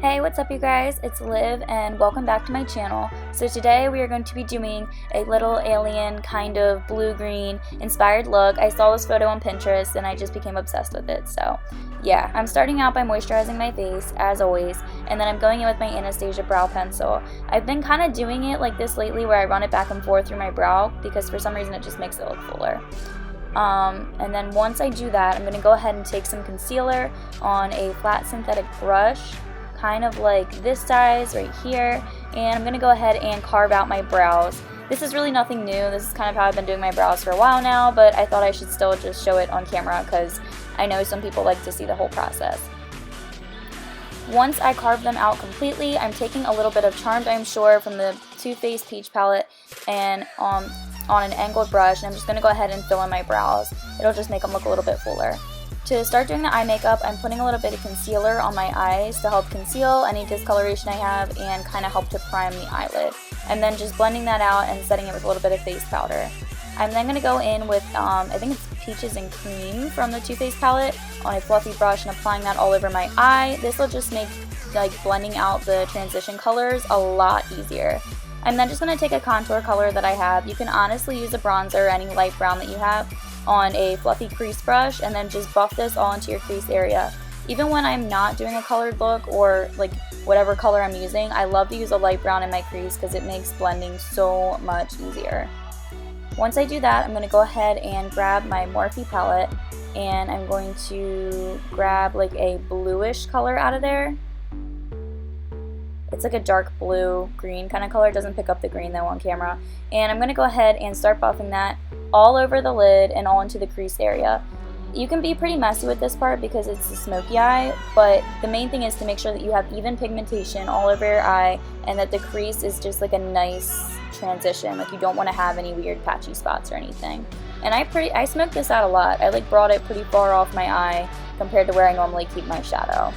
Hey, what's up you guys? It's Liv and welcome back to my channel. So today we are going to be doing a little alien kind of blue-green inspired look. I saw this photo on Pinterest and I just became obsessed with it. So yeah, I'm starting out by moisturizing my face as always, and then I'm going in with my Anastasia brow pencil. I've been kind of doing it like this lately where I run it back and forth through my brow because for some reason it just makes it look fuller. And then once I do that, I'm going to go ahead and take some concealer on a flat synthetic brush, kind of like this size right here, and I'm going to go ahead and carve out my brows. This is really nothing new. This is kind of how I've been doing my brows for a while now, but I thought I should still just show it on camera because I know some people like to see the whole process. Once I carve them out completely, I'm taking a little bit of Charmed I'm Sure from the Too Faced Peach palette and on an angled brush, and I'm just going to go ahead and fill in my brows. It'll just make them look a little bit fuller. To start doing the eye makeup, I'm putting a little bit of concealer on my eyes to help conceal any discoloration I have and kind of help to prime the eyelid. And then just blending that out and setting it with a little bit of face powder. I'm then going to go in with, I think it's Peaches and Cream from the Too Faced palette on a fluffy brush and applying that all over my eye. This will just make blending out the transition colors a lot easier. I'm then just going to take a contour color that I have. You can honestly use a bronzer or any light brown that you have on a fluffy crease brush and then just buff this all into your crease area. Even when I'm not doing a colored look or whatever color I'm using, I love to use a light brown in my crease because it makes blending so much easier. Once I do that, I'm going to go ahead and grab my Morphe palette and I'm going to grab a bluish color out of there. It's like a dark blue green kind of color. It doesn't pick up the green though on camera. And I'm going to go ahead and start buffing that all over the lid and all into the crease area. You can be pretty messy with this part because it's a smoky eye, but the main thing is to make sure that you have even pigmentation all over your eye and that the crease is just a nice transition. You don't want to have any weird patchy spots or anything. And I smoked this out a lot. I brought it pretty far off my eye compared to where I normally keep my shadow.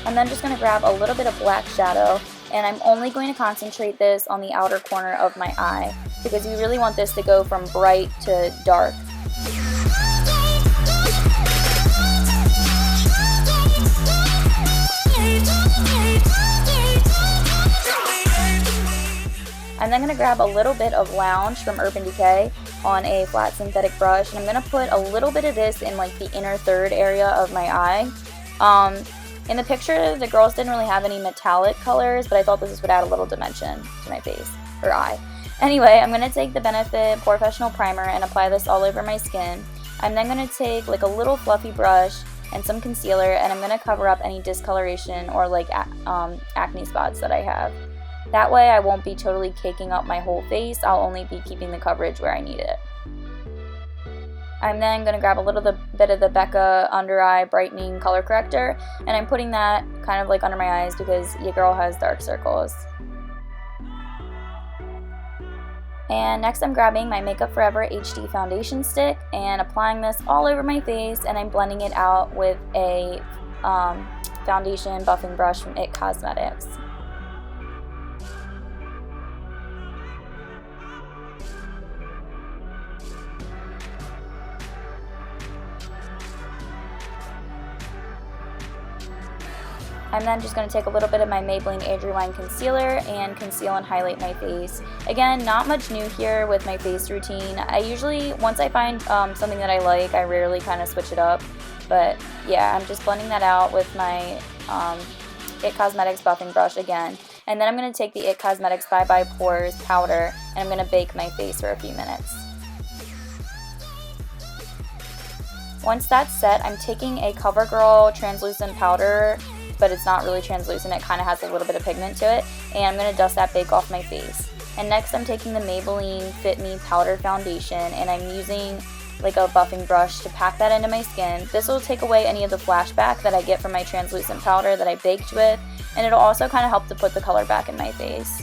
I'm then just going to grab a little bit of black shadow, and I'm only going to concentrate this on the outer corner of my eye because you really want this to go from bright to dark. I'm then going to grab a little bit of Lounge from Urban Decay on a flat synthetic brush, and I'm going to put a little bit of this in the inner third area of my eye. In the picture, the girls didn't really have any metallic colors, but I thought this would add a little dimension to my face, or eye. Anyway, I'm going to take the Benefit POREfessional Primer and apply this all over my skin. I'm then going to take a little fluffy brush and some concealer, and I'm going to cover up any discoloration or acne spots that I have. That way I won't be totally caking up my whole face, I'll only be keeping the coverage where I need it. I'm then going to grab a little bit of the Becca Under Eye Brightening Color Corrector, and I'm putting that kind of under my eyes because your girl has dark circles. And next I'm grabbing my Makeup Forever HD Foundation Stick and applying this all over my face, and I'm blending it out with a foundation buffing brush from IT Cosmetics. I'm then just going to take a little bit of my Maybelline Age Rewind Concealer and conceal and highlight my face. Again, not much new here with my face routine. I usually, once I find something that I like, I rarely kind of switch it up. But yeah, I'm just blending that out with my IT Cosmetics buffing brush again. And then I'm going to take the IT Cosmetics Bye Bye Pores powder and I'm going to bake my face for a few minutes. Once that's set, I'm taking a CoverGirl translucent powder, but it's not really translucent, it kind of has a little bit of pigment to it, and I'm going to dust that bake off my face. And next I'm taking the Maybelline Fit Me Powder Foundation, and I'm using a buffing brush to pack that into my skin. This will take away any of the flashback that I get from my translucent powder that I baked with, and it'll also kind of help to put the color back in my face.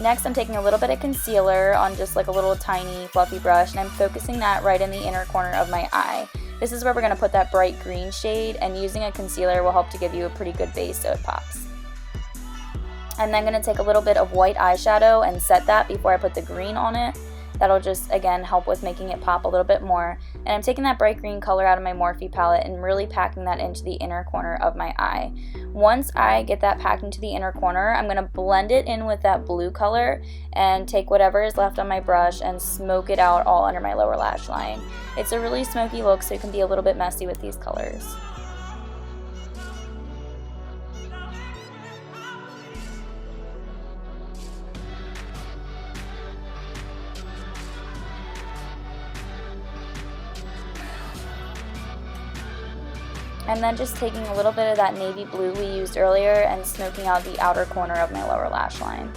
Next, I'm taking a little bit of concealer on just a little tiny fluffy brush, and I'm focusing that right in the inner corner of my eye. This is where we're going to put that bright green shade, and using a concealer will help to give you a pretty good base so it pops. I'm then going to take a little bit of white eyeshadow and set that before I put the green on it. That'll just, again, help with making it pop a little bit more. And I'm taking that bright green color out of my Morphe palette and really packing that into the inner corner of my eye. Once I get that packed into the inner corner, I'm going to blend it in with that blue color and take whatever is left on my brush and smoke it out all under my lower lash line. It's a really smoky look, so it can be a little bit messy with these colors. And then just taking a little bit of that navy blue we used earlier and smoking out the outer corner of my lower lash line.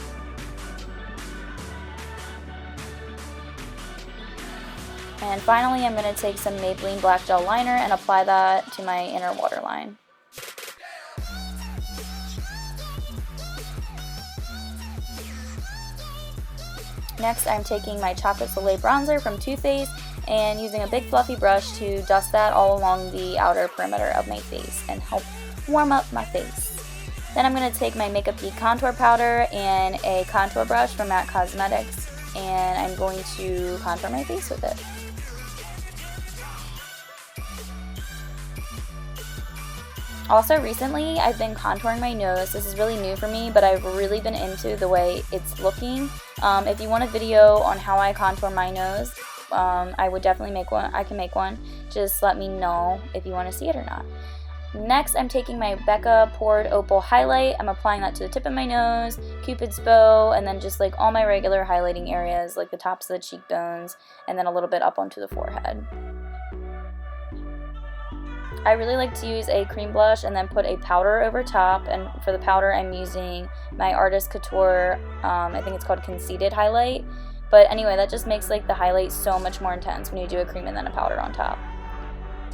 And finally, I'm going to take some Maybelline Black Gel Liner and apply that to my inner waterline. Next, I'm taking my Chocolate Soleil Bronzer from Too Faced and using a big fluffy brush to dust that all along the outer perimeter of my face and help warm up my face. Then I'm going to take my Makeup Geek contour powder and a contour brush from MAC Cosmetics, and I'm going to contour my face with it. Also, recently I've been contouring my nose. This is really new for me, but I've really been into the way it's looking. If you want a video on how I contour my nose, I would definitely make one. I can make one. Just let me know if you want to see it or not. Next, I'm taking my Becca Poured Opal Highlight. I'm applying that to the tip of my nose, Cupid's bow, and then just like all my regular highlighting areas, like the tops of the cheekbones, and then a little bit up onto the forehead. I really like to use a cream blush and then put a powder over top, and for the powder I'm using my Artist Couture, I think it's called Conceited Highlight. But anyway, that just makes like the highlight so much more intense when you do a cream and then a powder on top.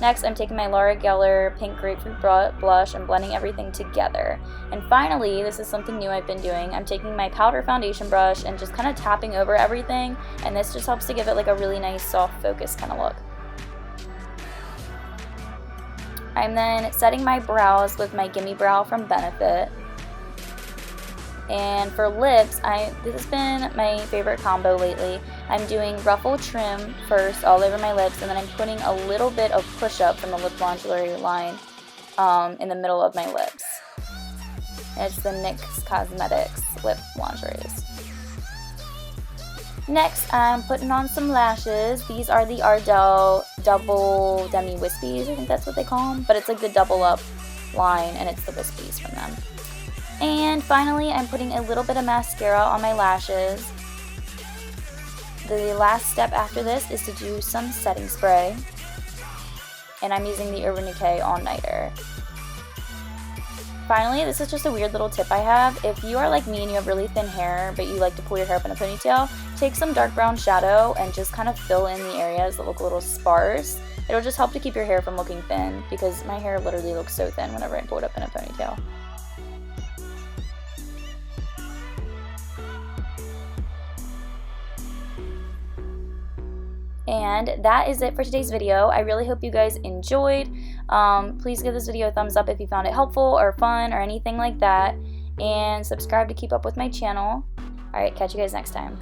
Next, I'm taking my Laura Geller Pink Grapefruit blush and blending everything together. And finally, this is something new I've been doing, I'm taking my powder foundation brush and just kind of tapping over everything, and this just helps to give it like a really nice soft focus kind of look. I'm then setting my brows with my Gimme Brow from Benefit. And for lips, this has been my favorite combo lately. I'm doing Ruffle Trim first all over my lips, and then I'm putting a little bit of Push Up from the Lip Lingerie line in the middle of my lips. And it's the NYX Cosmetics Lip Lingeries. Next, I'm putting on some lashes. These are the Ardell Double Demi Wispies, I think that's what they call them. But it's like the double up line, and it's the Wispies from them. And finally, I'm putting a little bit of mascara on my lashes. The last step after this is to do some setting spray. And I'm using the Urban Decay All Nighter. Finally, this is just a weird little tip I have. If you are like me and you have really thin hair, but you like to pull your hair up in a ponytail, take some dark brown shadow and just kind of fill in the areas that look a little sparse. It'll just help to keep your hair from looking thin, because my hair literally looks so thin whenever I pull it up in a ponytail. And that is it for today's video. I really hope you guys enjoyed. Please give this video a thumbs up if you found it helpful or fun or anything like that. And subscribe to keep up with my channel. Alright, catch you guys next time.